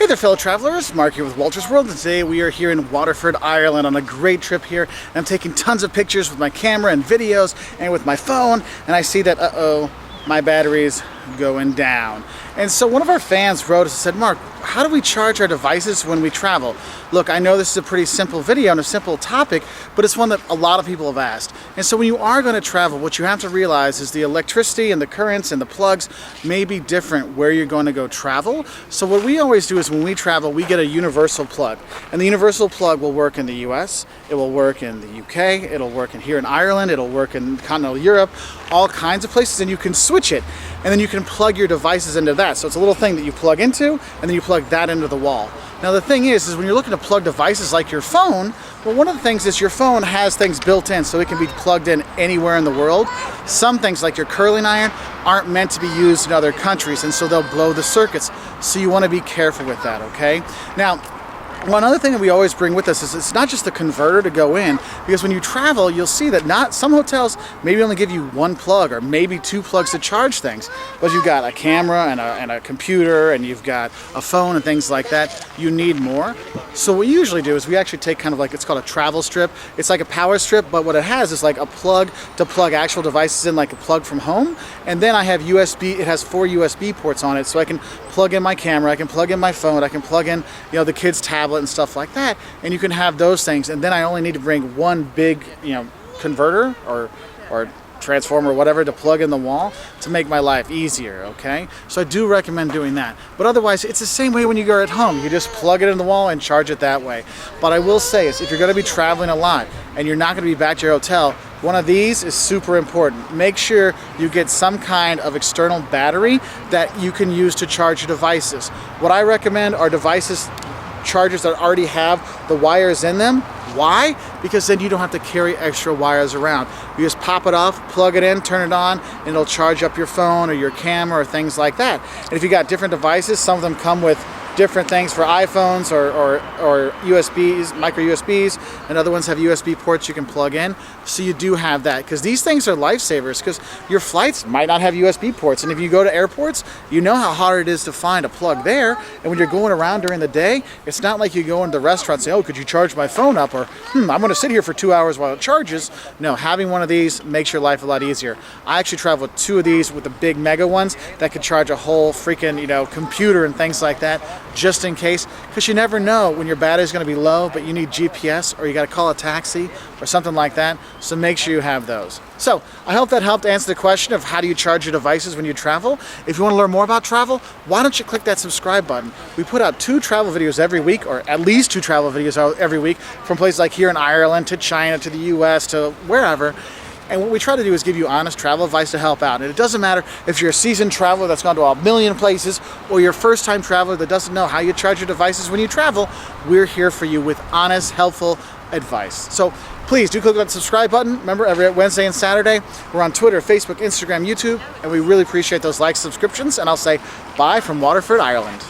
Hey there fellow travelers, Mark here with Wolters World, and today we are here in Waterford, Ireland on a great trip here. And I'm taking tons of pictures with my camera and videos and with my phone, and I see that, my battery's going down. And so one of our fans wrote us and said, Mark, how do we charge our devices when we travel? Look, I know this is a pretty simple video and a simple topic, but it's one that a lot of people have asked. And so when you are going to travel, what you have to realize is the electricity and the currents and the plugs may be different where you're going to go travel. So what we always do is when we travel, we get a universal plug. And the universal plug will work in the US, it will work in the UK, it'll work here in Ireland, it'll work in continental Europe, all kinds of places, and you can switch it. And then you can plug your devices into that. So it's a little thing that you plug into, and then you plug that into the wall. Now the thing is when you're looking to plug devices like your phone, well, one of the things is your phone has things built in so it can be plugged in anywhere in the world. Some things like your curling iron aren't meant to be used in other countries, and so they'll blow the circuits. So you want to be careful with that, okay? Now, one other thing that we always bring with us is it's not just the converter to go in, because when you travel, you'll see that some hotels maybe only give you one plug or maybe two plugs to charge things. But you've got a camera and a computer and you've got a phone and things like that, you need more. So what we usually do is we actually take kind of like, it's called a travel strip. It's like a power strip, but what it has is like a plug to plug actual devices in, like a plug from home. And then I have USB, it has 4 USB ports on it, so I can plug in my camera, I can plug in my phone, I can plug in, the kids' tablet and stuff like that, and you can have those things. And then I only need to bring one big, converter or transformer or whatever to plug in the wall to make my life easier, okay? So I do recommend doing that. But otherwise, it's the same way when you go at home. You just plug it in the wall and charge it that way. But I will say is, if you're gonna be traveling a lot and you're not gonna be back to your hotel, one of these is super important. Make sure you get some kind of external battery that you can use to charge your devices. What I recommend are chargers that already have the wires in them. Why? Because then you don't have to carry extra wires around. You just pop it off, plug it in, turn it on, and it'll charge up your phone or your camera or things like that. And if you got different devices, some of them come with different things for iPhones or USBs, micro USBs, and other ones have USB ports you can plug in. So you do have that, because these things are lifesavers, because your flights might not have USB ports, and if you go to airports, you know how hard it is to find a plug there. And when you're going around during the day, it's not like you go into the restaurant and say, oh, could you charge my phone up? Or, I'm going to sit here for 2 hours while it charges. No, having one of these makes your life a lot easier. I actually travel with 2 of these, with the big mega ones that could charge a whole freaking, computer and things like that, just in case, because you never know when your battery's going to be low, but you need GPS or you got to call a taxi or something like that. So make sure you have those. So I hope that helped answer the question of how do you charge your devices when you travel. If you want to learn more about travel, why don't you click that subscribe button? We put out 2 travel videos every week, or at least 2 travel videos every week, from places like here in Ireland to China to the US to wherever. And what we try to do is give you honest travel advice to help out. And it doesn't matter if you're a seasoned traveler that's gone to a million places, or you're a first-time traveler that doesn't know how you charge your devices when you travel. We're here for you with honest, helpful advice. So please do click that subscribe button. Remember, every Wednesday and Saturday, we're on Twitter, Facebook, Instagram, YouTube, and we really appreciate those likes, subscriptions. And I'll say bye from Waterford, Ireland.